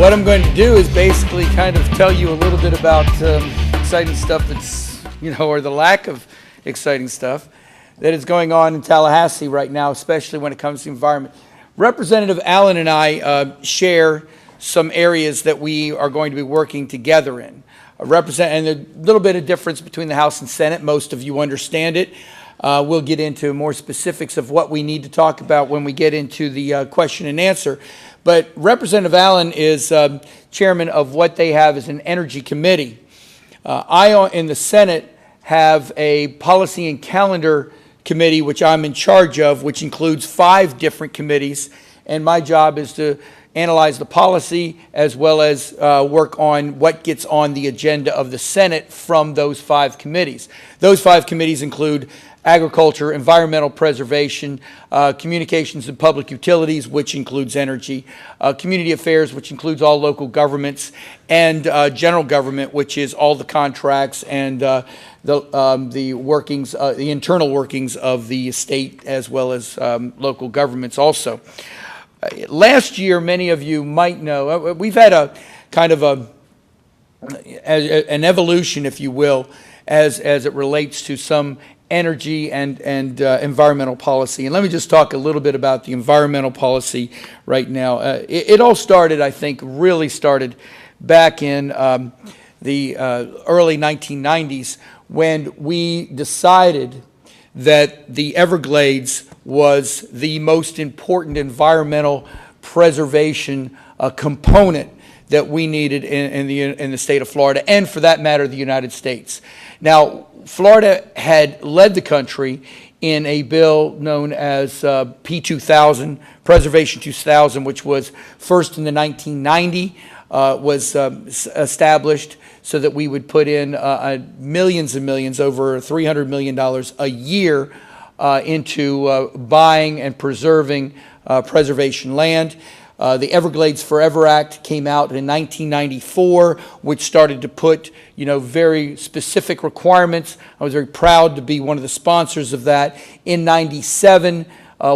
what I'm going to do is basically kind of tell you a little bit about exciting stuff that's, or the lack of exciting stuff that is going on in Tallahassee right now, especially when it comes to environment. Representative Allen and I share some areas that we are going to be working together in. And a little bit of difference between the House and Senate. Most of you understand it. We'll get into more specifics of what we need to talk about when we get into the question and answer. But Representative Allen is chairman of what they have as an energy committee. I, in the Senate, have a policy and calendar committee, which I'm in charge of, which includes 5 different committees. And my job is to analyze the policy as well as work on what gets on the agenda of the Senate from those 5 committees. Those 5 committees include agriculture, environmental preservation, communications and public utilities, which includes energy, community affairs, which includes all local governments, and general government, which is all the contracts and the workings, the internal workings of the state as well as local governments also. Last year, many of you might know, we've had a kind of an evolution, if you will, as it relates to some energy and environmental policy. And let me just talk a little bit about the environmental policy right now. It all started, I think, really started back in the early 1990s when we decided that the Everglades was the most important environmental preservation component that we needed in the state of Florida, and for that matter, the United States. Now, Florida had led the country in a bill known as P2000, Preservation 2000, which was first in the 1990, was established so that we would put in millions and millions, over $300 million a year into buying and preserving preservation land. The Everglades Forever Act came out in 1994, which started to put, very specific requirements. I was very proud to be one of the sponsors of that. In 97,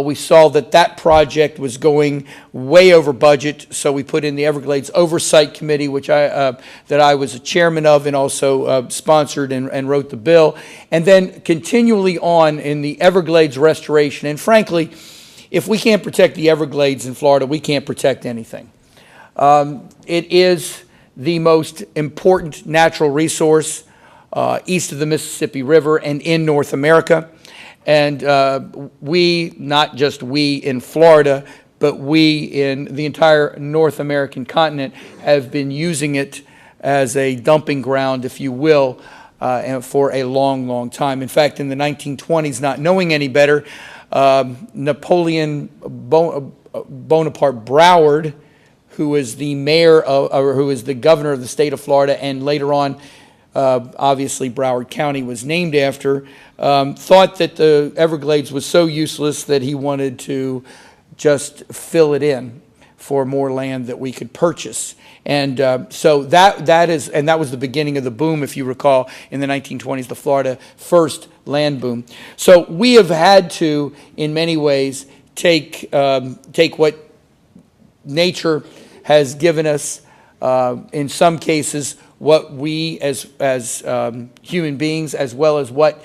we saw that project was going way over budget, so we put in the Everglades Oversight Committee, which that I was a chairman of and also sponsored and wrote the bill. And then continually on in the Everglades Restoration. And frankly, if we can't protect the Everglades in Florida, we can't protect anything. It is the most important natural resource east of the Mississippi River and in North America. And we, not just we in Florida, but we in the entire North American continent have been using it as a dumping ground, if you will, and for a long, long time. In fact, in the 1920s, not knowing any better, Napoleon Bonaparte Broward, who was the mayor of, or who was the governor of the state of Florida, and later on, obviously Broward County was named after, thought that the Everglades was so useless that he wanted to just fill it in for more land that we could purchase. And so that was the beginning of the boom, if you recall, in the 1920s, the Florida first land boom. So we have had to, in many ways, take what nature has given us, in some cases, what we as human beings, as well as what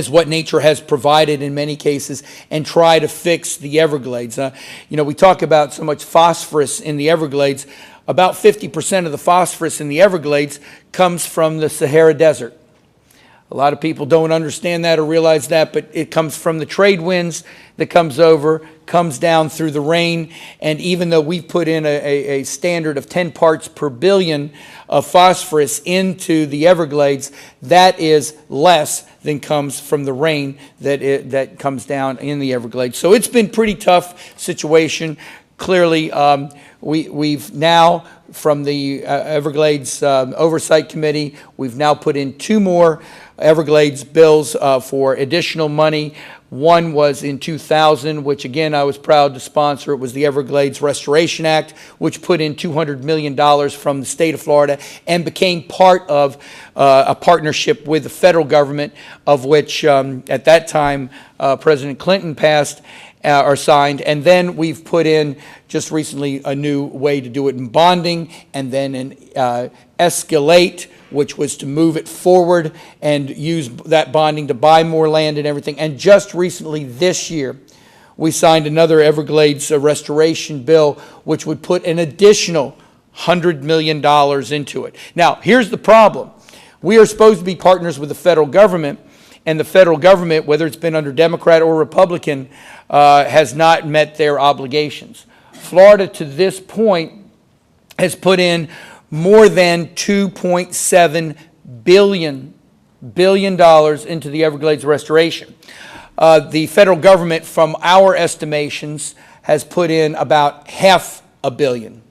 what nature has provided in many cases, and try to fix the Everglades. We talk about so much phosphorus in the Everglades. About 50% of the phosphorus in the Everglades comes from the Sahara Desert. A lot of people don't understand that or realize that, but it comes from the trade winds that comes down through the rain. And even though we've put in a standard of 10 parts per billion of phosphorus into the Everglades, that is less than comes from the rain that comes down in the Everglades. So it's been a pretty tough situation. Clearly, we've now from the Everglades Oversight Committee. We've now put in 2 more Everglades bills for additional money. One was in 2000, which again I was proud to sponsor. It was the Everglades Restoration Act, which put in $200 million from the state of Florida and became part of a partnership with the federal government, of which at that time President Clinton passed or signed. And then we've put in just recently a new way to do it in bonding, and then an escalate, which was to move it forward and use that bonding to buy more land and everything. And just recently this year, we signed another Everglades restoration bill, which would put an additional $100 million into it. Now, here's the problem. We are supposed to be partners with the federal government, and the federal government, whether it's been under Democrat or Republican, has not met their obligations. Florida, to this point, has put in more than $2.7 billion into the Everglades restoration. The federal government, from our estimations, has put in about $500 million.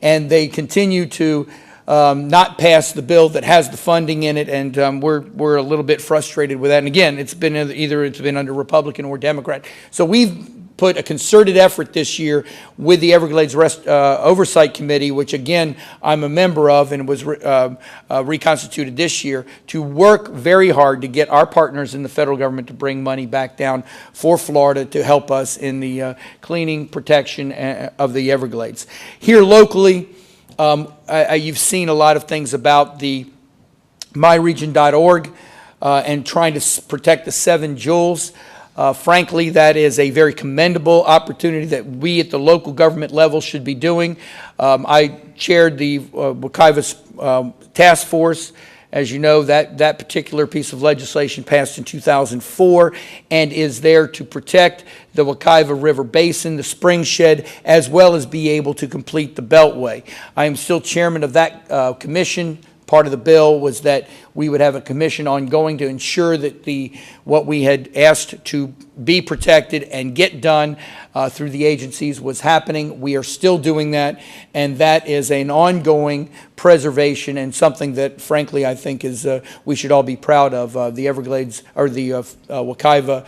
And they continue to not pass the bill that has the funding in it, and we're a little bit frustrated with that. And again, it's been under Republican or Democrat. So we've put a concerted effort this year with the Everglades Oversight Committee, which again I'm a member of and was reconstituted this year, to work very hard to get our partners in the federal government to bring money back down for Florida to help us in the cleaning, protection of the Everglades. Here locally, you've seen a lot of things about the myregion.org and trying to protect the 7 jewels. Frankly, that is a very commendable opportunity that we at the local government level should be doing. I chaired the Wekiva task force. As you know, that particular piece of legislation passed in 2004 and is there to protect the Wekiva River Basin, the spring shed, as well as be able to complete the Beltway. I am still chairman of that commission. Part of the bill was that we would have a commission ongoing to ensure that what we had asked to be protected and get done through the agencies was happening. We are still doing that, and that is an ongoing preservation and something that, frankly, I think is we should all be proud of. The Everglades, or the Wekiva,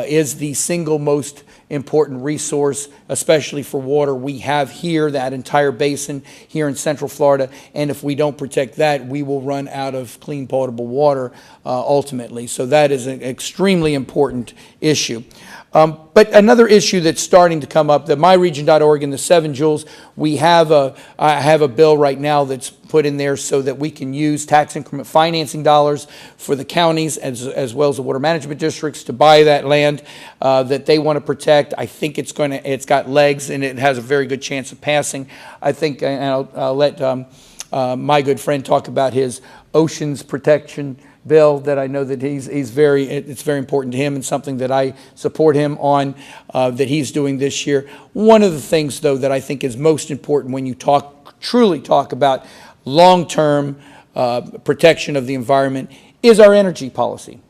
is the single most important resource, especially for water, we have here, that entire basin here in Central Florida. And if we don't protect that, we will run out of clean potable water ultimately. So that is an extremely important issue. But another issue that's starting to come up, the myregion.org and the 7 jewels, I have a bill right now that's put in there so that we can use tax increment financing dollars for the counties as well as the water management districts to buy that land that they want to protect. I think it's got legs and it has a very good chance of passing. I think, and I'll let my good friend talk about his oceans protection bill that I know that it's very important to him and something that I support him on that he's doing this year. One of the things, though, that I think is most important when you truly talk about long-term protection of the environment is our energy policy.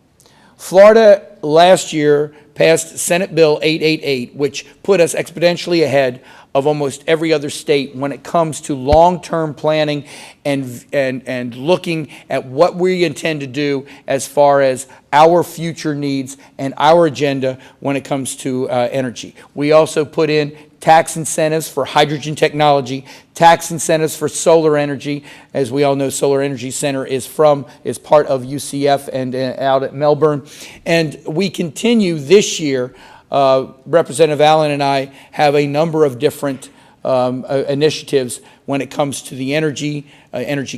Florida last year passed Senate Bill 888, which put us exponentially ahead of almost every other state when it comes to long-term planning and looking at what we intend to do as far as our future needs and our agenda when it comes to energy. We also put in tax incentives for hydrogen technology, tax incentives for solar energy. As we all know, Solar Energy Center is part of UCF and out at Melbourne. And we continue this year. Representative Allen and I have a number of different initiatives when it comes to the Energy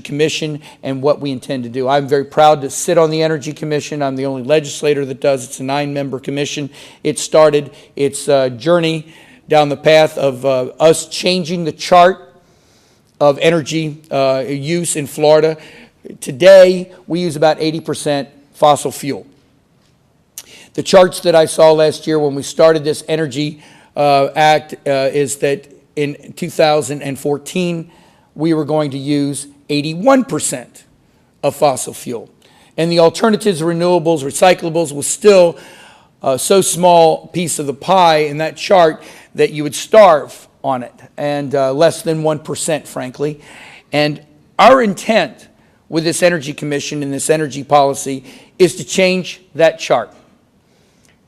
Commission and what we intend to do. I'm very proud to sit on the Energy Commission. I'm the only legislator that does. It's a 9-member commission. It started its journey down the path of us changing the chart of energy use in Florida. Today, we use about 80% fossil fuel. The charts that I saw last year when we started this Energy Act is that in 2014, we were going to use 81% of fossil fuel. And the alternatives, renewables, recyclables was still so small piece of the pie in that chart that you would starve on it, and less than 1%, frankly. And our intent with this Energy Commission and this energy policy is to change that chart.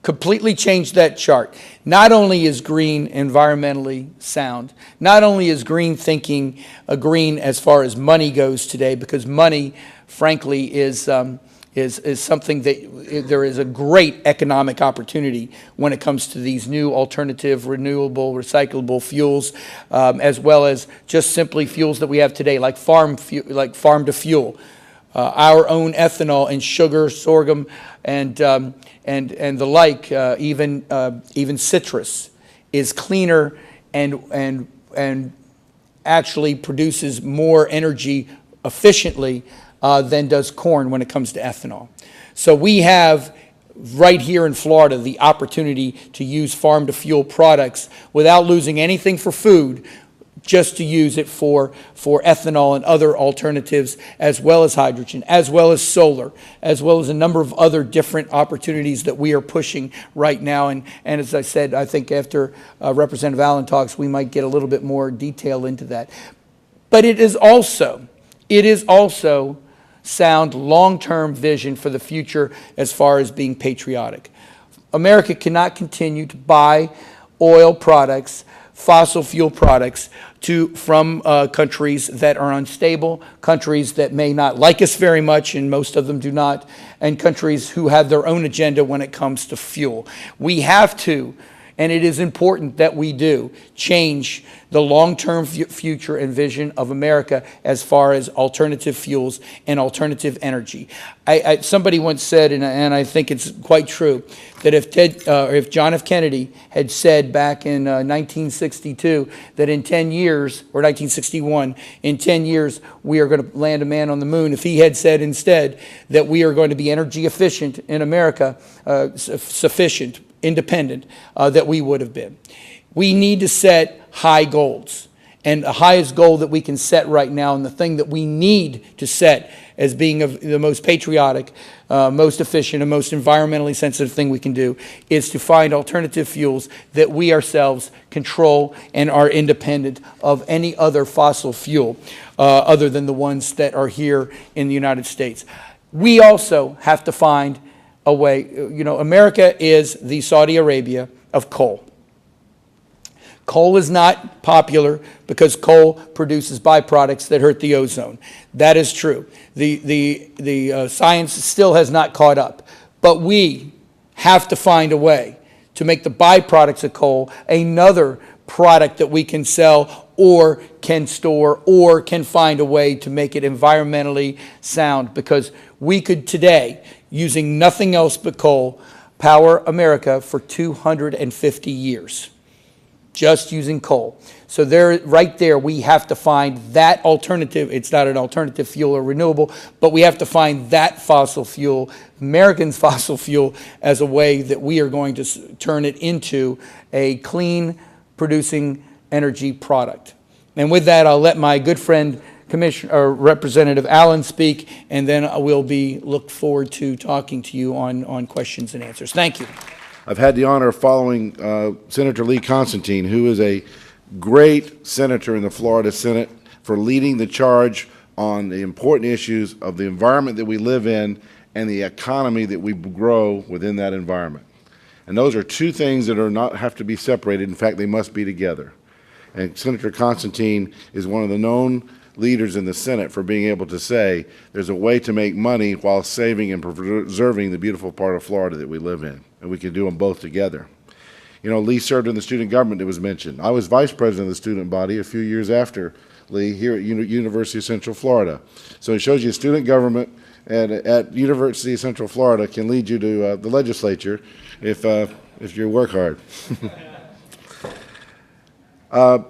Completely change that chart. Not only is green environmentally sound, not only is green thinking a green as far as money goes today, because money, frankly, is something that there is a great economic opportunity when it comes to these new alternative, renewable, recyclable fuels, as well as just simply fuels that we have today, like farm to fuel. Our own ethanol and sugar, sorghum, and the like, even citrus, is cleaner and actually produces more energy efficiently than does corn when it comes to ethanol. So we have right here in Florida the opportunity to use farm to fuel products without losing anything for food, just to use it for ethanol and other alternatives, as well as hydrogen, as well as solar, as well as a number of other different opportunities that we are pushing right now. And as I said, I think after Representative Allen talks, we might get a little bit more detail into that. But it is also sound long-term vision for the future as far as being patriotic. America cannot continue to buy oil products, fossil fuel products, from countries that are unstable, countries that may not like us very much, and most of them do not, and countries who have their own agenda when it comes to fuel. We have to, and it is important that we do, change the long-term future and vision of America as far as alternative fuels and alternative energy. Somebody once said, and I think it's quite true, that if John F. Kennedy had said back in 1962 that in 10 years, or 1961, in 10 years we are going to land a man on the moon, if he had said instead that we are going to be energy efficient in America, sufficient, independent, that we would have been. We need to set high goals. And the highest goal that we can set right now, and the thing that we need to set as being the most patriotic, most efficient, and most environmentally sensitive thing we can do, is to find alternative fuels that we ourselves control and are independent of any other fossil fuel other than the ones that are here in the United States. We also have to find a way. America is the Saudi Arabia of coal. Coal is not popular because coal produces byproducts that hurt the ozone. That is true. The science still has not caught up. But we have to find a way to make the byproducts of coal another product that we can sell or can store or can find a way to make it environmentally sound, because we could today, using nothing else but coal, power America for 250 years. Just using coal. So right there, we have to find that alternative. It's not an alternative fuel or renewable, but we have to find that fossil fuel, Americans' fossil fuel, as a way that we are going to turn it into a clean producing energy product. And with that, I'll let my good friend Representative Allen speak, and then I will look forward to talking to you on questions and answers. Thank you. I've had the honor of following Senator Lee Constantine, who is a great senator in the Florida Senate, for leading the charge on the important issues of the environment that we live in and the economy that we grow within that environment. And those are two things that have to be separated. In fact, they must be together. And Senator Constantine is one of the known leaders in the Senate for being able to say there's a way to make money while saving and preserving the beautiful part of Florida that we live in, and we can do them both together. Lee served in the student government that was mentioned. I was vice president of the student body a few years after Lee here at University of Central Florida. So it shows you student government at University of Central Florida can lead you to the legislature if you work hard. I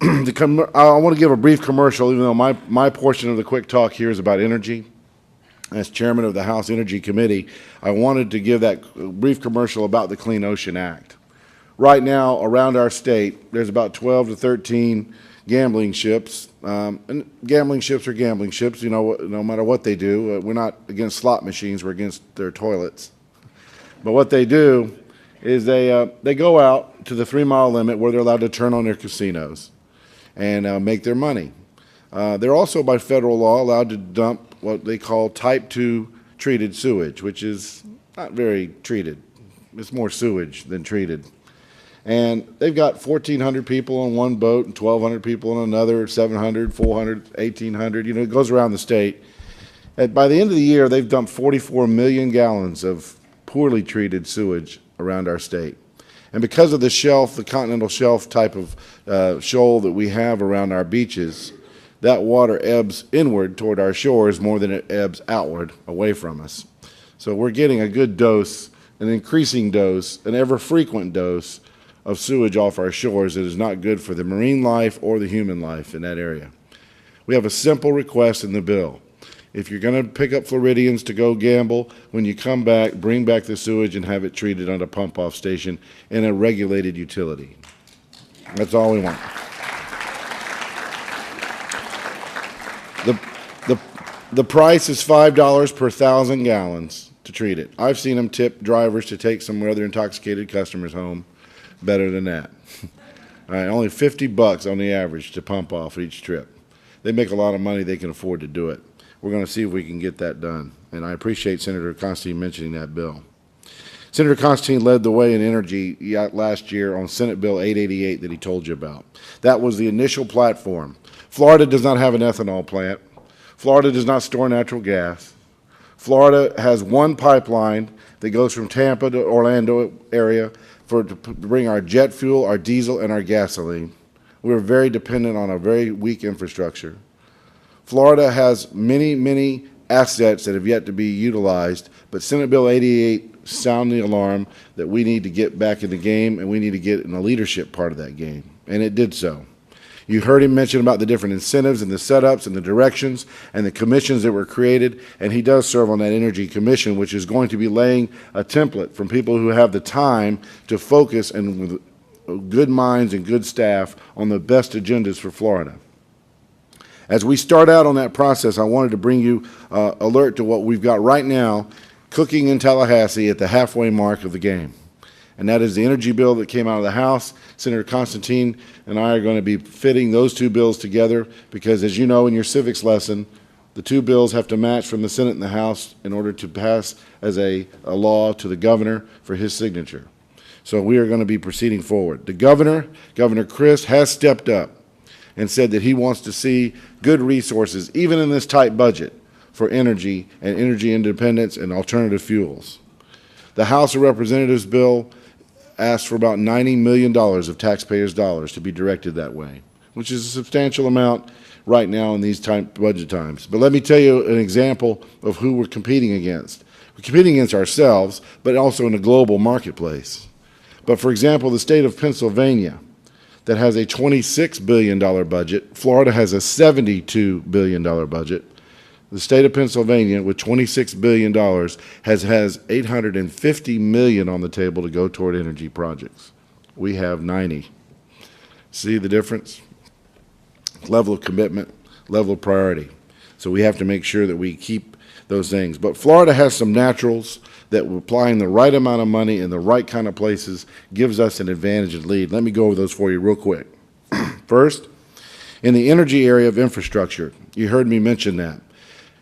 want to give a brief commercial, even though my portion of the quick talk here is about energy. As chairman of the House Energy Committee, I wanted to give that brief commercial about the Clean Ocean Act. Right now, around our state, there's about 12 to 13 gambling ships. And gambling ships are gambling ships, no matter what they do. We're not against slot machines, we're against their toilets. But what they do is they go out to the 3-mile limit where they're allowed to turn on their casinos and make their money. They're also by federal law allowed to dump what they call type 2 treated sewage, which is not very treated. It's more sewage than treated. And they've got 1,400 people on one boat and 1,200 people on another, 700, 400, 1,800, you know, it goes around the state. And by the end of the year, they've dumped 44 million gallons of poorly treated sewage around our state. And because of the shelf, the continental shelf type of shoal that we have around our beaches, that water ebbs inward toward our shores more than it ebbs outward away from us. So we're getting a good dose, an increasing dose, an ever-frequent dose of sewage off our shores that is not good for the marine life or the human life in that area. We have a simple request in the bill. If you're going to pick up Floridians to go gamble, when you come back, bring back the sewage and have it treated on a pump-off station in a regulated utility. That's all we want. The price is $5 per 1,000 gallons to treat it. I've seen them tip drivers to take some rather intoxicated customers home better than that. All right, only $50 on the average to pump off each trip. They make a lot of money, they can afford to do it. We're going to see if we can get that done. And I appreciate Senator Constantine mentioning that bill. Senator Constantine led the way in energy last year on Senate Bill 888 that he told you about. That was the initial platform. Florida does not have an ethanol plant. Florida does not store natural gas. Florida has one pipeline that goes from Tampa to Orlando area to bring our jet fuel, our diesel, and our gasoline. We're very dependent on a very weak infrastructure. Florida has many, many assets that have yet to be utilized, but Senate Bill 88 sounded the alarm that we need to get back in the game and we need to get in the leadership part of that game, and it did so. You heard him mention about the different incentives and the setups and the directions and the commissions that were created, and he does serve on that Energy Commission, which is going to be laying a template from people who have the time to focus and with good minds and good staff on the best agendas for Florida. As we start out on that process, I wanted to bring you alert to what we've got right now cooking in Tallahassee at the halfway mark of the game. And that is the energy bill that came out of the House. Senator Constantine and I are going to be fitting those two bills together because, as you know in your civics lesson, the two bills have to match from the Senate and the House in order to pass as a law to the governor for his signature. So we are going to be proceeding forward. The governor, Governor Christ, has stepped up and said that he wants to see good resources, even in this tight budget, for energy and energy independence and alternative fuels. The House of Representatives bill asked for about $90 million of taxpayers' dollars to be directed that way, which is a substantial amount right now in these budget times. But let me tell you an example of who we're competing against. We're competing against ourselves, but also in a global marketplace. But for example, the state of Pennsylvania, that has a $26 billion budget. Florida has a $72 billion budget. The state of Pennsylvania, with $26 billion, has $850 million on the table to go toward energy projects. We have 90. See the difference? Level of commitment, level of priority. So we have to make sure that we keep those things. But Florida has some naturals that applying the right amount of money in the right kind of places gives us an advantage and lead. Let me go over those for you real quick. First, in the energy area of infrastructure, you heard me mention that.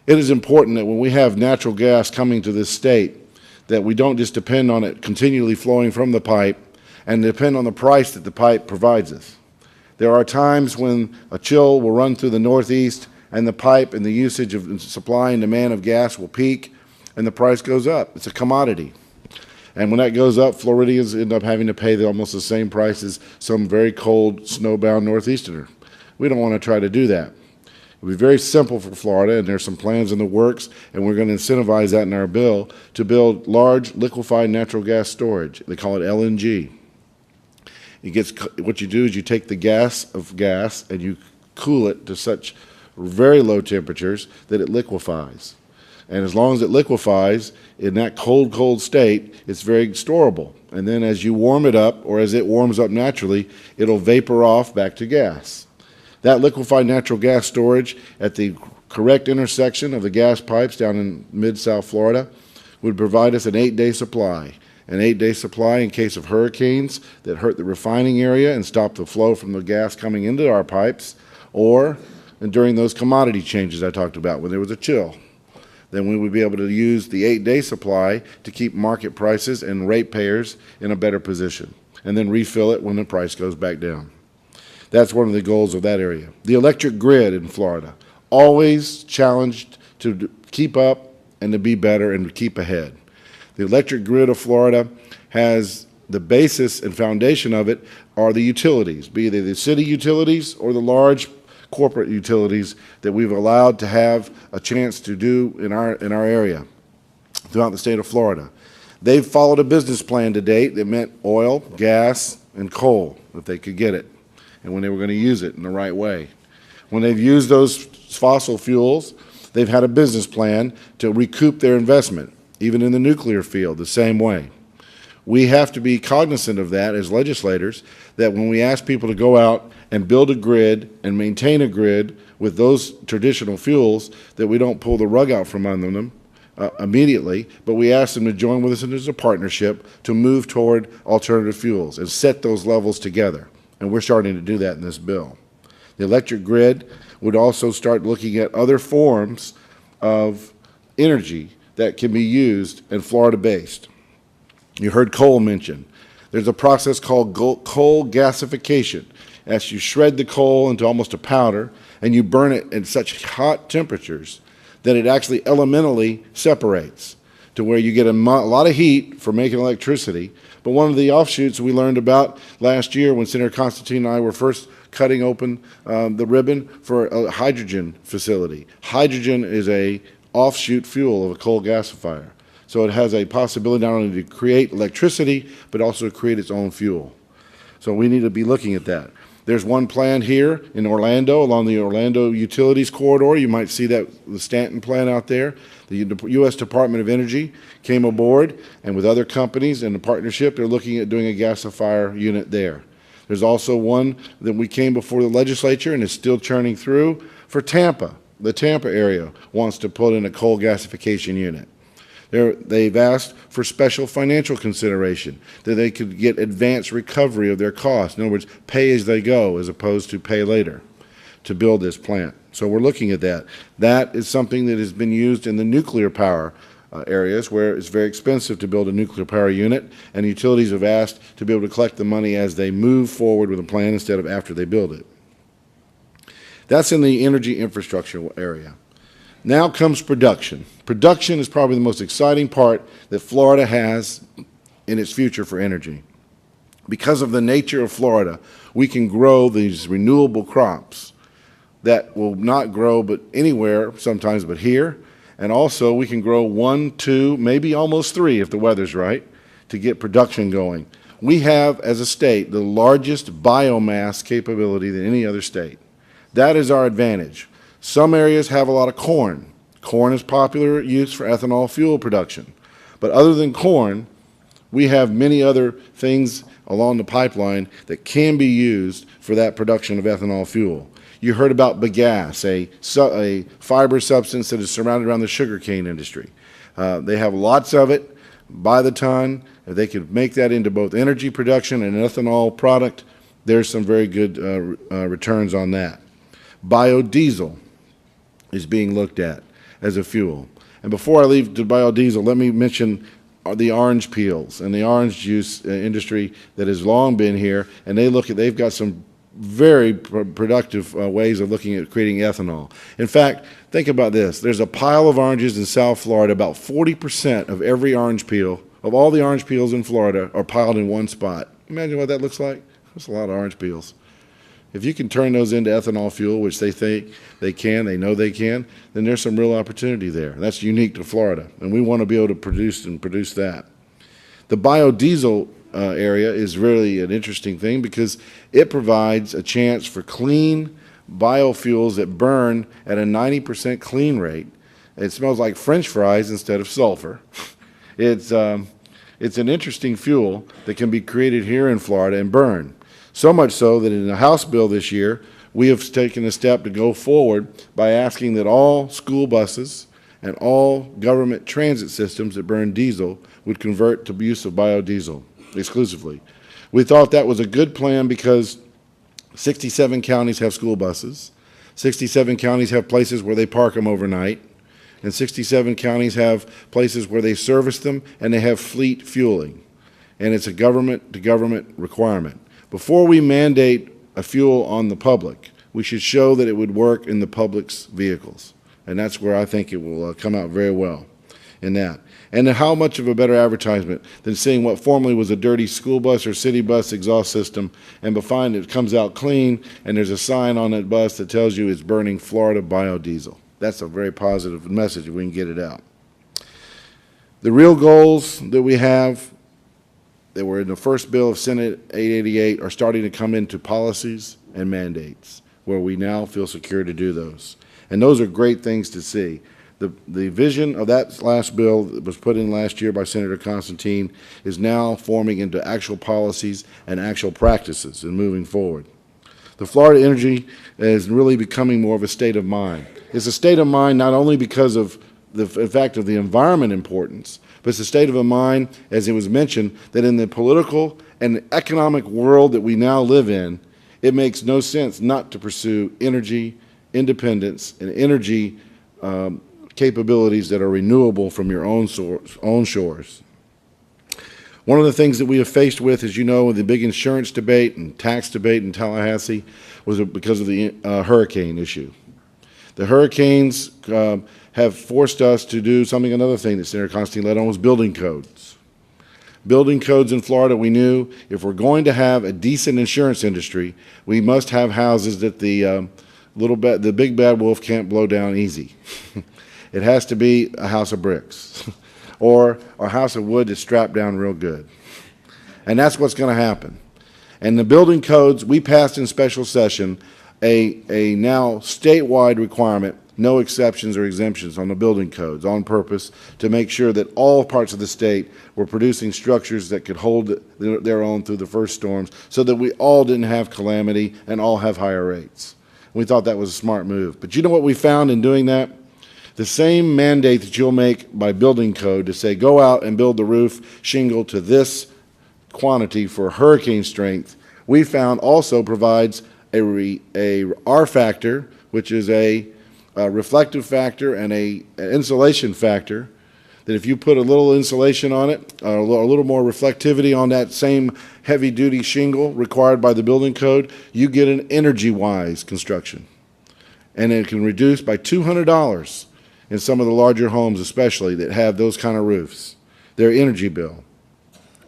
It is important that when we have natural gas coming to this state, that we don't just depend on it continually flowing from the pipe and depend on the price that the pipe provides us. There are times when a chill will run through the Northeast and the pipe and the usage of supply and demand of gas will peak and the price goes up. It's a commodity. And when that goes up, Floridians end up having to pay almost the same price as some very cold, snowbound Northeasterner. We don't want to try to do that. It'll be very simple for Florida, and there's some plans in the works, and we're going to incentivize that in our bill to build large liquefied natural gas storage. They call it LNG. What you do is you take the gas and you cool it to such very low temperatures that it liquefies. And as long as it liquefies in that cold, cold state, it's very storable. And then as you warm it up, or as it warms up naturally, it'll vapor off back to gas. That liquefied natural gas storage at the correct intersection of the gas pipes down in mid-South Florida would provide us an 8-day supply. an 8-day supply in case of hurricanes that hurt the refining area and stop the flow from the gas coming into our pipes, or during those commodity changes I talked about when there was a chill. Then we would be able to use the 8-day supply to keep market prices and ratepayers in a better position, and then refill it when the price goes back down. That's one of the goals of that area. The electric grid in Florida, always challenged to keep up and to be better and to keep ahead. The electric grid of Florida has the basis and foundation of it are the utilities, be they the city utilities or the large corporate utilities that we've allowed to have a chance to do in our area throughout the state of Florida. They've followed a business plan to date that meant oil, gas, and coal, if they could get it, and when they were going to use it in the right way. When they've used those fossil fuels, they've had a business plan to recoup their investment, even in the nuclear field, the same way. We have to be cognizant of that as legislators, that when we ask people to go out and build a grid and maintain a grid with those traditional fuels, that we don't pull the rug out from under them immediately, but we ask them to join with us as a partnership to move toward alternative fuels and set those levels together. And we're starting to do that in this bill. The electric grid would also start looking at other forms of energy that can be used and Florida-based. You heard coal mentioned. There's a process called coal gasification. As you shred the coal into almost a powder and you burn it at such hot temperatures that it actually elementally separates to where you get a lot of heat for making electricity. But one of the offshoots we learned about last year when Senator Constantine and I were first cutting open the ribbon for a hydrogen facility. Hydrogen is a offshoot fuel of a coal gasifier. So it has a possibility not only to create electricity, but also to create its own fuel. So we need to be looking at that. There's one plant here in Orlando, along the Orlando Utilities Corridor. You might see that, the Stanton plant out there. The U.S. Department of Energy came aboard, and with other companies in a partnership, they're looking at doing a gasifier unit there. There's also one that we came before the legislature and is still churning through for Tampa. The Tampa area wants to put in a coal gasification unit. They've asked for special financial consideration, that they could get advanced recovery of their costs. In other words, pay as they go as opposed to pay later to build this plant. So we're looking at that. That is something that has been used in the nuclear power areas where it's very expensive to build a nuclear power unit, and utilities have asked to be able to collect the money as they move forward with a plan instead of after they build it. That's in the energy infrastructure area. Now comes production. Production is probably the most exciting part that Florida has in its future for energy. Because of the nature of Florida, we can grow these renewable crops that will not grow but anywhere sometimes but here. And also we can grow 1, 2, maybe almost 3 if the weather's right to get production going. We have, as a state, the largest biomass capability than any other state. That is our advantage. Some areas have a lot of corn. Corn is popular use for ethanol fuel production. But other than corn, we have many other things along the pipeline that can be used for that production of ethanol fuel. You heard about bagasse, a fiber substance that is surrounded around the sugarcane industry. They have lots of it by the ton. If they could make that into both energy production and ethanol product, there's some very good returns on that. Biodiesel is being looked at as a fuel. And before I leave to biodiesel, let me mention the orange peels and the orange juice industry that has long been here, and they've got some very productive ways of looking at creating ethanol. In fact, think about this. There's a pile of oranges in South Florida. About 40% of every orange peel, of all the orange peels in Florida, are piled in one spot. Imagine what that looks like. That's a lot of orange peels. If you can turn those into ethanol fuel, which they think they can, they know they can, then there's some real opportunity there. That's unique to Florida, and we want to be able to produce that. The biodiesel area is really an interesting thing because it provides a chance for clean biofuels that burn at a 90% clean rate. It smells like French fries instead of sulfur. It's an interesting fuel that can be created here in Florida and burn. So much so that in the House bill this year, we have taken a step to go forward by asking that all school buses and all government transit systems that burn diesel would convert to use of biodiesel exclusively. We thought that was a good plan because 67 counties have school buses, 67 counties have places where they park them overnight, and 67 counties have places where they service them and they have fleet fueling. And it's a government-to-government requirement. Before we mandate a fuel on the public, we should show that it would work in the public's vehicles. And that's where I think it will come out very well in that. And how much of a better advertisement than seeing what formerly was a dirty school bus or city bus exhaust system and find it comes out clean and there's a sign on that bus that tells you it's burning Florida biodiesel. That's a very positive message if we can get it out. The real goals that we have that were in the first bill of Senate 888 are starting to come into policies and mandates where we now feel secure to do those. And those are great things to see. The vision of that last bill that was put in last year by Senator Constantine is now forming into actual policies and actual practices and moving forward. The Florida energy is really becoming more of a state of mind. It's a state of mind not only because of the fact of the environment importance, but it's a state of a mind, as it was mentioned, that in the political and economic world that we now live in, it makes no sense not to pursue energy independence and energy capabilities that are renewable from your own shores. One of the things that we have faced with, as you know, with the big insurance debate and tax debate in Tallahassee was because of the hurricane issue. The hurricanes have forced us to do another thing that Senator Constantine led on was building codes. Building codes in Florida, we knew if we're going to have a decent insurance industry, we must have houses that the big bad wolf can't blow down easy. It has to be a house of bricks or a house of wood that's strapped down real good. And that's what's going to happen. And the building codes, we passed in special session a now statewide requirement, no exceptions or exemptions on the building codes on purpose to make sure that all parts of the state were producing structures that could hold their own through the first storms so that we all didn't have calamity and all have higher rates. We thought that was a smart move. But you know what we found in doing that? The same mandate that you'll make by building code to say go out and build the roof shingle to this quantity for hurricane strength, we found also provides a R factor, which is a reflective factor and an insulation factor, that if you put a little insulation on it, or a little more reflectivity on that same heavy-duty shingle required by the building code, you get an energy-wise construction. And it can reduce by $200 in some of the larger homes especially that have those kind of roofs, their energy bill.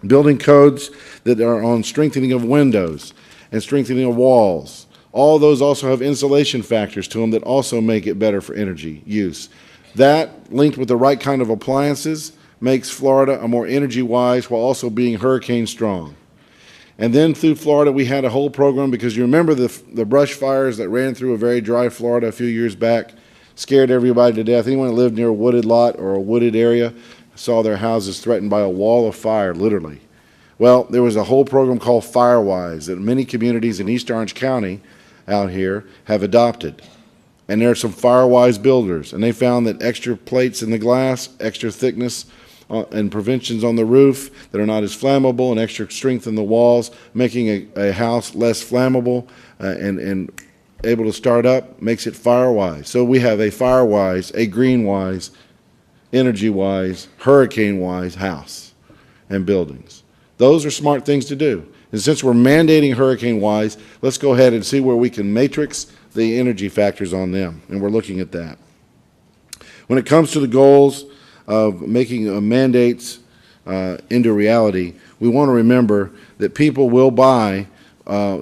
Building codes that are on strengthening of windows and strengthening of walls. All those also have insulation factors to them that also make it better for energy use. That, linked with the right kind of appliances, makes Florida a more energy-wise while also being hurricane strong. And then through Florida, we had a whole program because you remember the brush fires that ran through a very dry Florida a few years back, scared everybody to death. Anyone that lived near a wooded lot or a wooded area saw their houses threatened by a wall of fire, literally. Well, there was a whole program called Firewise that many communities in East Orange County out here have adopted. And there are some Firewise builders, and they found that extra plates in the glass, extra thickness and preventions on the roof that are not as flammable, and extra strength in the walls, making a house less flammable and able to start up, makes it Firewise. So we have a Firewise, a Greenwise, energy-wise, hurricane-wise house and buildings. Those are smart things to do. And since we're mandating hurricane-wise, let's go ahead and see where we can matrix the energy factors on them, and we're looking at that. When it comes to the goals of making mandates into reality, we want to remember that people will buy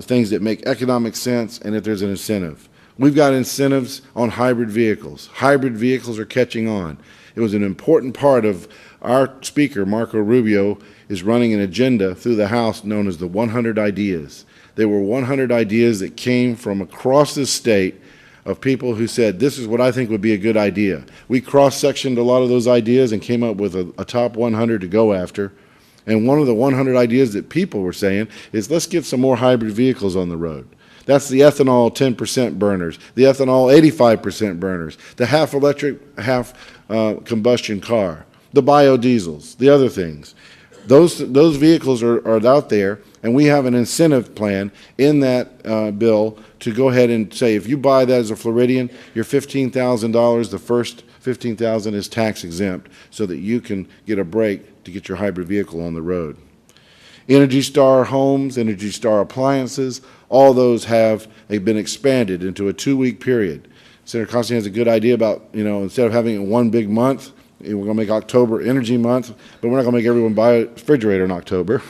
things that make economic sense and if there's an incentive. We've got incentives on hybrid vehicles. Hybrid vehicles are catching on. It was an important part of our speaker, Marco Rubio, is running an agenda through the House known as the 100 Ideas. There were 100 ideas that came from across the state of people who said, this is what I think would be a good idea. We cross-sectioned a lot of those ideas and came up with a top 100 to go after. And one of the 100 ideas that people were saying is, let's get some more hybrid vehicles on the road. That's the ethanol 10% burners, the ethanol 85% burners, the half electric, half combustion car, the biodiesels, the other things. Those vehicles are out there, and we have an incentive plan in that bill to go ahead and say, if you buy that as a Floridian, your $15,000, the first $15,000 is tax exempt, so that you can get a break to get your hybrid vehicle on the road. Energy Star homes, Energy Star appliances, all those have been expanded into a 2-week period. Senator Constantine has a good idea about, instead of having it in one big month, we're going to make October Energy Month, but we're not going to make everyone buy a refrigerator in October.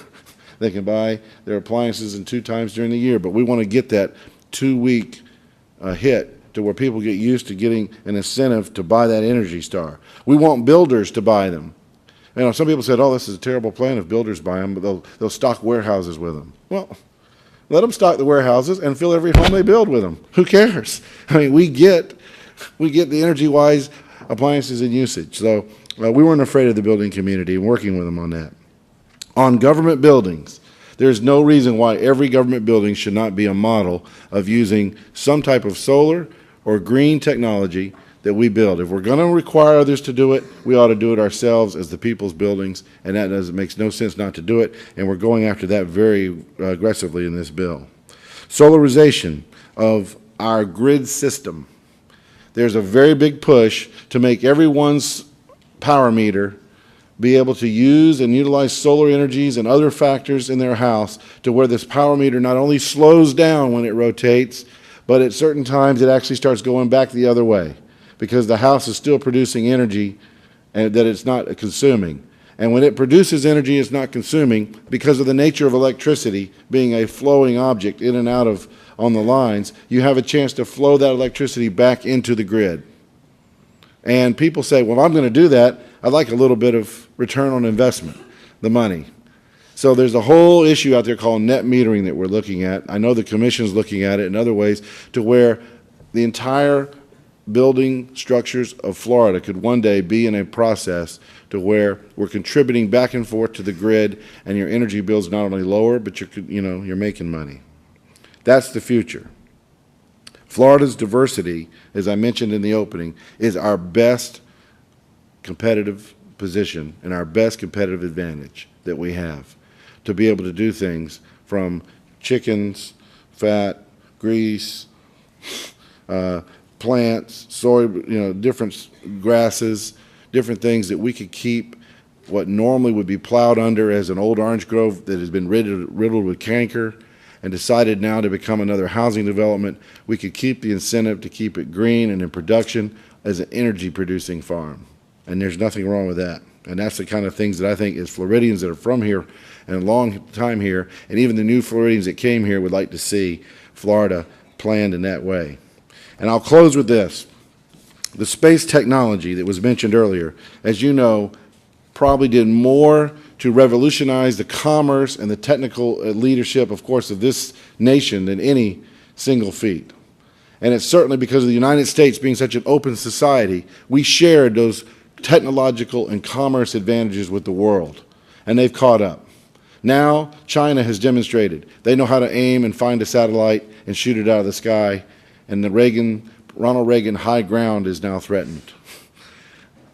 They can buy their appliances in 2 times during the year, but we want to get that 2-week hit to where people get used to getting an incentive to buy that Energy Star. We want builders to buy them. Some people said, oh, this is a terrible plan if builders buy them, but they'll stock warehouses with them. Well, let them stock the warehouses and fill every home they build with them. Who cares? We get the energy-wise appliances in usage. So we weren't afraid of the building community and working with them on that. On government buildings, there's no reason why every government building should not be a model of using some type of solar or green technology that we build. If we're going to require others to do it, we ought to do it ourselves as the people's buildings, and that makes no sense not to do it, and we're going after that very aggressively in this bill. Solarization of our grid system. There's a very big push to make everyone's power meter be able to use and utilize solar energies and other factors in their house to where this power meter not only slows down when it rotates, but at certain times it actually starts going back the other way, because the house is still producing energy and that it's not consuming. And when it produces energy it's not consuming, because of the nature of electricity being a flowing object in and out of on the lines, you have a chance to flow that electricity back into the grid. And people say, well, I'm going to do that. I'd like a little bit of return on investment, the money. So there's a whole issue out there called net metering that we're looking at. I know the Commission's looking at it in other ways, to where the entire building structures of Florida could one day be in a process to where we're contributing back and forth to the grid, and your energy bill's not only lower, but you're making money. That's the future. Florida's diversity, as I mentioned in the opening, is our best competitive position and our best competitive advantage that we have to be able to do things from chickens, fat, grease, plants, soy, different grasses, different things that we could keep what normally would be plowed under as an old orange grove that has been riddled with canker and decided now to become another housing development. We could keep the incentive to keep it green and in production as an energy producing farm. And there's nothing wrong with that. And that's the kind of things that I think as Floridians that are from here and a long time here, and even the new Floridians that came here would like to see Florida planned in that way. And I'll close with this. The space technology that was mentioned earlier, as you know, probably did more to revolutionize the commerce and the technical leadership, of course, of this nation than any single feat. And it's certainly because of the United States being such an open society, we shared those technological and commerce advantages with the world, and they've caught up. Now, China has demonstrated they know how to aim and find a satellite and shoot it out of the sky, and the Ronald Reagan high ground is now threatened.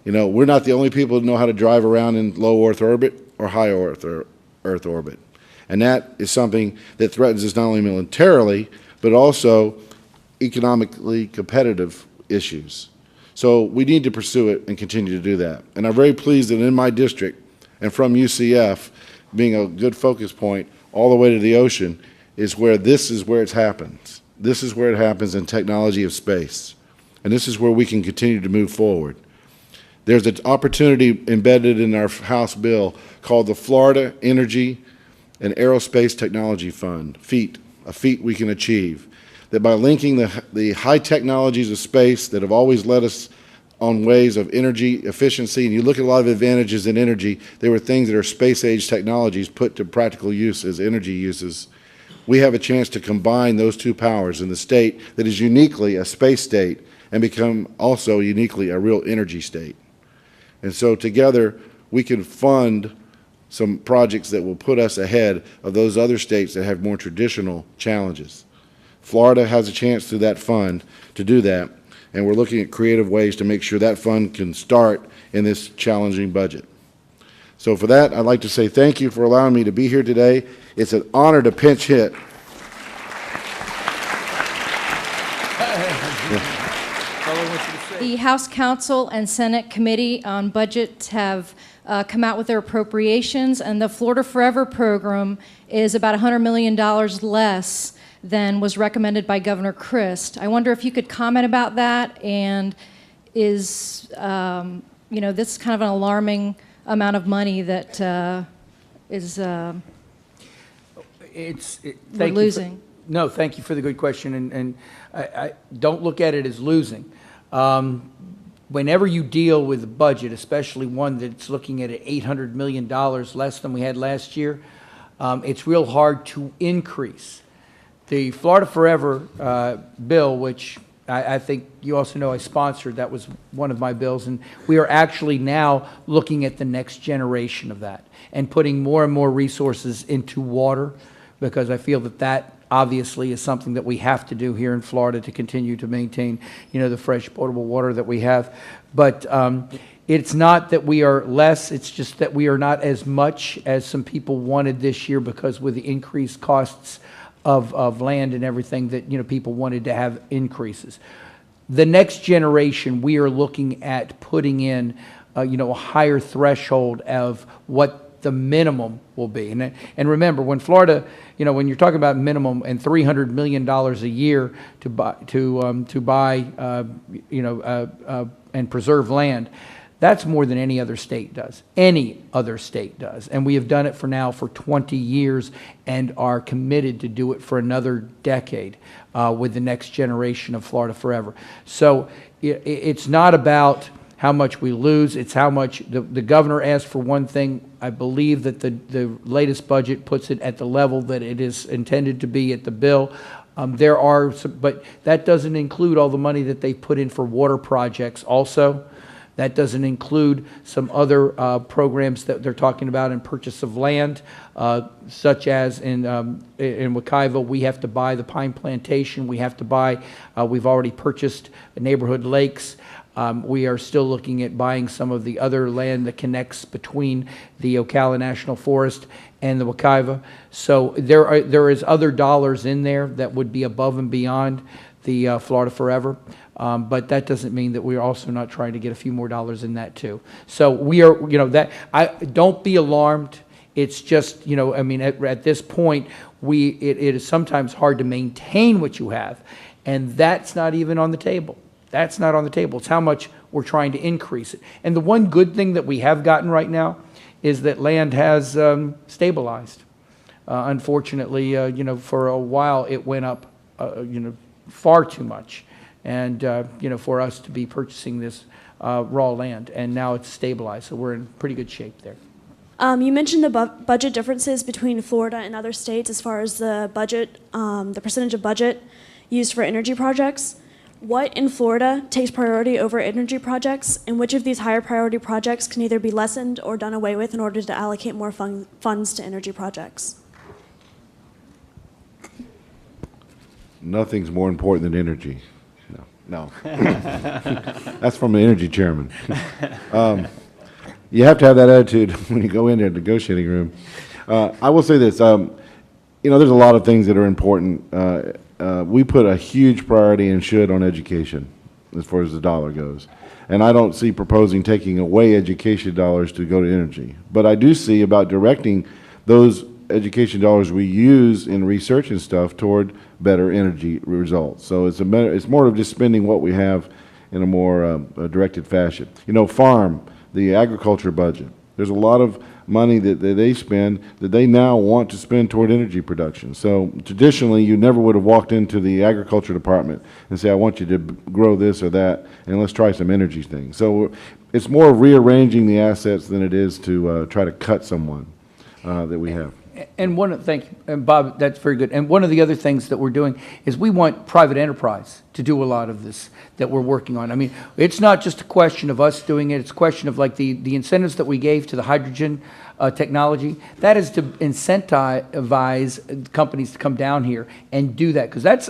We're not the only people who know how to drive around in low Earth orbit or high Earth orbit. And that is something that threatens us not only militarily, but also economically competitive issues. So we need to pursue it and continue to do that. And I'm very pleased that in my district, and from UCF, being a good focus point all the way to the ocean, is where it happens. This is where it happens in technology of space. And this is where we can continue to move forward. There's an opportunity embedded in our House bill called the Florida Energy and Aerospace Technology Fund, FEAT, a feat we can achieve. That by linking the high technologies of space that have always led us on ways of energy efficiency, and you look at a lot of advantages in energy, they were things that are space-age technologies put to practical use as energy uses. We have a chance to combine those two powers in the state that is uniquely a space state and become also uniquely a real energy state. And so together we can fund some projects that will put us ahead of those other states that have more traditional challenges. Florida has a chance through that fund to do that, and we're looking at creative ways to make sure that fund can start in this challenging budget. So for that, I'd like to say thank you for allowing me to be here today. It's an honor to pinch hit. The House Counsel and Senate Committee on Budget have come out with their appropriations, and the Florida Forever program is about $100 million less than was recommended by Governor Christ. I wonder if you could comment about that, and is, this is kind of an alarming amount of money that we're losing. No, thank you for the good question, and I don't look at it as losing. Whenever you deal with a budget, especially one that's looking at $800 million less than we had last year, it's real hard to increase. The Florida Forever bill, which I think you also know I sponsored, that was one of my bills, and we are actually now looking at the next generation of that and putting more and more resources into water, because I feel that that obviously is something that we have to do here in Florida to continue to maintain, the fresh potable water that we have. But it's not that we are less, it's just that we are not as much as some people wanted this year, because with the increased costs of land and everything that, people wanted to have increases. The next generation, we are looking at putting in, a higher threshold of what the minimum will be. And remember, when Florida, when you're talking about minimum and $300 million a year to buy, and preserve land, that's more than any other state does. Any other state does. And we have done it for 20 years and are committed to do it for another decade with the next generation of Florida Forever. So it's not about how much we lose, it's how much the governor asked for one thing. I believe that the latest budget puts it at the level that it is intended to be at the bill. There are some, but that doesn't include all the money that they put in for water projects also. That doesn't include some other programs that they're talking about in purchase of land, such as in Wekiva, we have to buy the pine plantation. We have to buy, we've already purchased neighborhood lakes. We are still looking at buying some of the other land that connects between the Ocala National Forest and the Wekiva. So there is other dollars in there that would be above and beyond the Florida Forever. But that doesn't mean that we're also not trying to get a few more dollars in that too. So we are, don't be alarmed. It's just, at this point, it is sometimes hard to maintain what you have, and that's not even on the table. That's not on the table. It's how much we're trying to increase it. And the one good thing that we have gotten right now is that land has stabilized. Unfortunately, for a while it went up, far too much. And, for us to be purchasing this raw land, and now it's stabilized, so we're in pretty good shape there. You mentioned the budget differences between Florida and other states as far as the budget, the percentage of budget used for energy projects. What in Florida takes priority over energy projects, and which of these higher priority projects can either be lessened or done away with in order to allocate more funds to energy projects? Nothing's more important than energy. No. That's from the energy chairman. You have to have that attitude when you go into a negotiating room. I will say this, there's a lot of things that are important. We put a huge priority and should on education as far as the dollar goes. And I don't see proposing taking away education dollars to go to energy. But I do see about directing those education dollars we use in research and stuff toward better energy results. So it's more of just spending what we have in a more directed fashion. Farm, the agriculture budget, there's a lot of money that they spend that they now want to spend toward energy production. So traditionally, you never would have walked into the agriculture department and say, I want you to grow this or that, and let's try some energy things. So it's more rearranging the assets than it is to try to cut someone that we have. And thank you, and Bob, that's very good. And one of the other things that we're doing is we want private enterprise to do a lot of this that we're working on. I mean, it's not just a question of us doing it. It's a question of like the incentives that we gave to the hydrogen technology. That is to incentivize companies to come down here and do that, because that's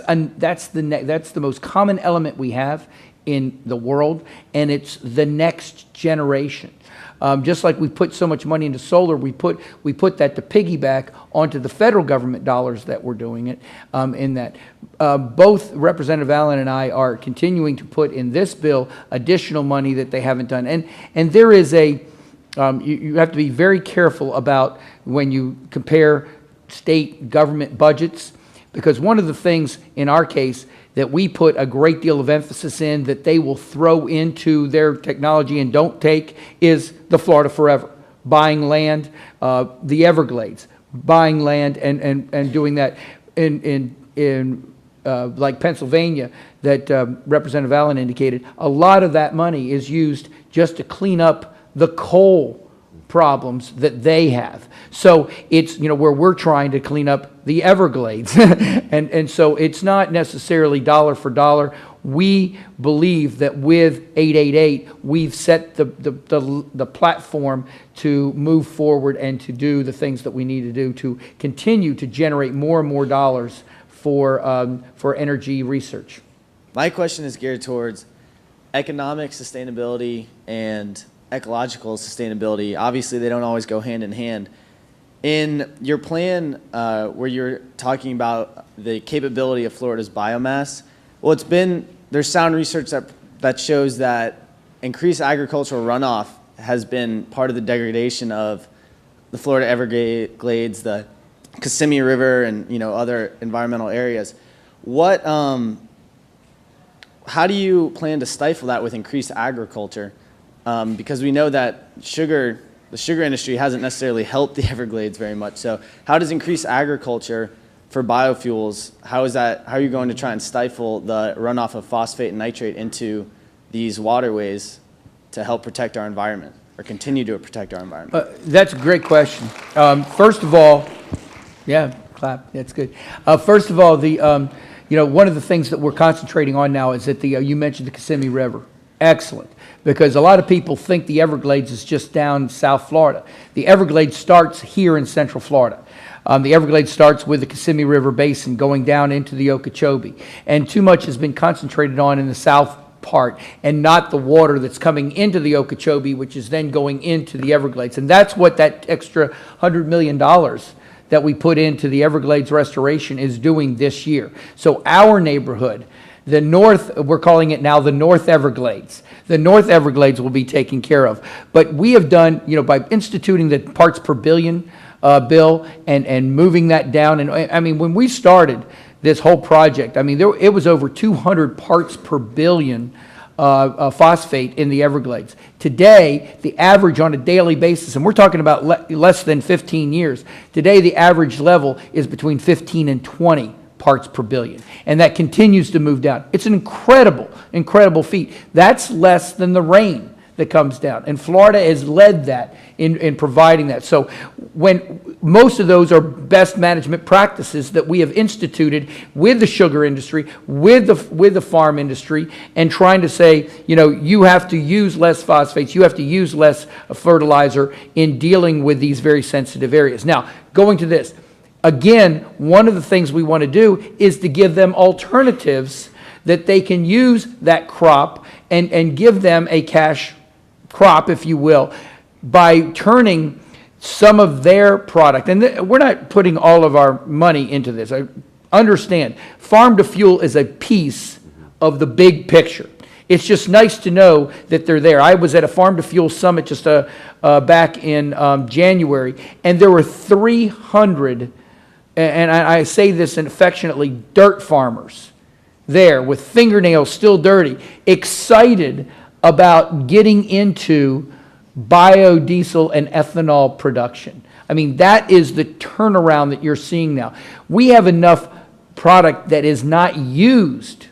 the most common element we have in the world, and it's the next generation. Just like we put so much money into solar, we put that to piggyback onto the federal government dollars that we're doing it in that. Both Representative Allen and I are continuing to put in this bill additional money that they haven't done. And there is you have to be very careful about when you compare state government budgets, because one of the things in our case that we put a great deal of emphasis in that they will throw into their technology and don't take is the Florida Forever, buying land, the Everglades, buying land and doing that in like Pennsylvania that Representative Allen indicated. A lot of that money is used just to clean up the coal problems that they have. So it's, where we're trying to clean up the Everglades. and so it's not necessarily dollar for dollar. We believe that with 888, we've set the platform to move forward and to do the things that we need to do to continue to generate more and more dollars for energy research. My question is geared towards economic sustainability and ecological sustainability. Obviously, they don't always go hand in hand. In your plan where you're talking about the capability of Florida's biomass, well, there's sound research that shows that increased agricultural runoff has been part of the degradation of the Florida Everglades, the Kissimmee River, and other environmental areas. How do you plan to stifle that with increased agriculture? Because we know that the sugar industry hasn't necessarily helped the Everglades very much. So how does increased agriculture for biofuels, how are you going to try and stifle the runoff of phosphate and nitrate into these waterways to help protect our environment, or continue to protect our environment? That's a great question. First of all, yeah, clap, that's good. First of all, one of the things that we're concentrating on now is that you mentioned the Kissimmee River. Excellent, because a lot of people think the Everglades is just down South Florida. The Everglades starts here in Central Florida. The Everglades starts with the Kissimmee River Basin going down into the Okeechobee, and too much has been concentrated on in the south part and not the water that's coming into the Okeechobee, which is then going into the Everglades. And that's what that extra $100 million that we put into the Everglades Restoration is doing this year. So our neighborhood, the north, we're calling it now the North Everglades. The North Everglades will be taken care of. But we have done, by instituting the parts per billion bill and moving that down. And I mean, when we started this whole project, I mean, it was over 200 parts per billion phosphate in the Everglades. Today, the average on a daily basis, and we're talking about less than 15 years, today the average level is between 15 and 20 parts per billion. And that continues to move down. It's an incredible, incredible feat. That's less than the rain that comes down. And Florida has led that in providing that. So when most of those are best management practices that we have instituted with the sugar industry, with the farm industry, and trying to say, you have to use less phosphates, you have to use less fertilizer in dealing with these very sensitive areas. Now, going to this, again, one of the things we want to do is to give them alternatives that they can use that crop and give them a cash crop, if you will, by turning some of their product. And we're not putting all of our money into this. I understand. Farm to fuel is a piece of the big picture. It's just nice to know that they're there. I was at a Farm to Fuel Summit just back in January, and there were 300, and I say this affectionately, dirt farmers there with fingernails still dirty, excited about getting into biodiesel and ethanol production. I mean, that is the turnaround that you're seeing now. We have enough product that is not used,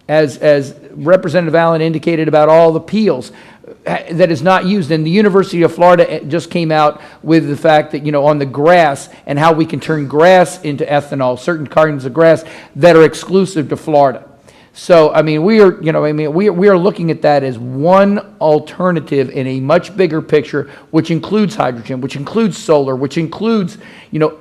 as Representative Allen indicated about all the peels, that is not used. And the University of Florida just came out with the fact that, on the grass and how we can turn grass into ethanol, certain kinds of grass that are exclusive to Florida. So, I mean, we are, we are looking at that as one alternative in a much bigger picture, which includes hydrogen, which includes solar, which includes,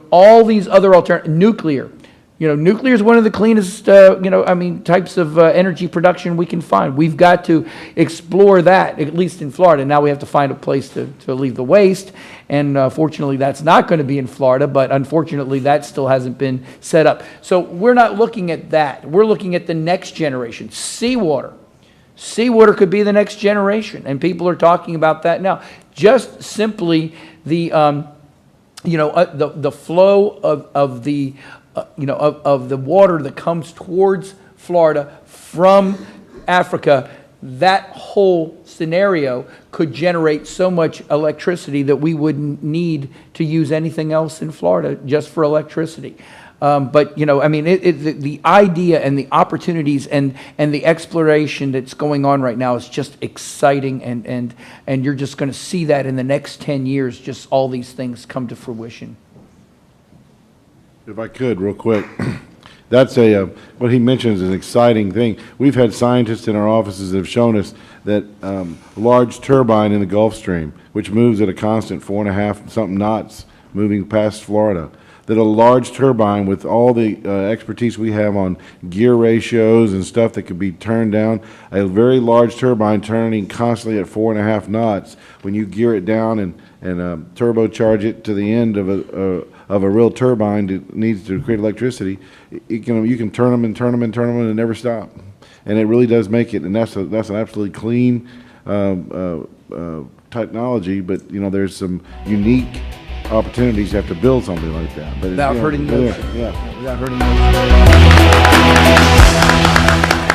all these other nuclear. Nuclear is one of the cleanest, types of energy production we can find. We've got to explore that, at least in Florida. Now we have to find a place to leave the waste, and fortunately that's not going to be in Florida, but unfortunately that still hasn't been set up. So we're not looking at that. We're looking at the next generation, seawater. Seawater could be the next generation, and people are talking about that now. Just simply the flow of the of the water that comes towards Florida from Africa, that whole scenario could generate so much electricity that we wouldn't need to use anything else in Florida just for electricity. But the idea and the opportunities and the exploration that's going on right now is just exciting, and you're just going to see that in the next 10 years, just all these things come to fruition. If I could, real quick, that's what he mentions is an exciting thing. We've had scientists in our offices that have shown us that large turbine in the Gulf Stream, which moves at a constant 4.5 something knots moving past Florida, that a large turbine with all the expertise we have on gear ratios and stuff that could be turned down, a very large turbine turning constantly at 4.5 knots, when you gear it down and turbocharge it to the end of a real turbine that needs to create electricity, you can turn them and turn them and turn them and never stop. And it really does make it, and that's an absolutely clean technology, but there's some unique opportunities to have to build something like that. But Without hurting the ocean. Yeah. Without hurting the ocean.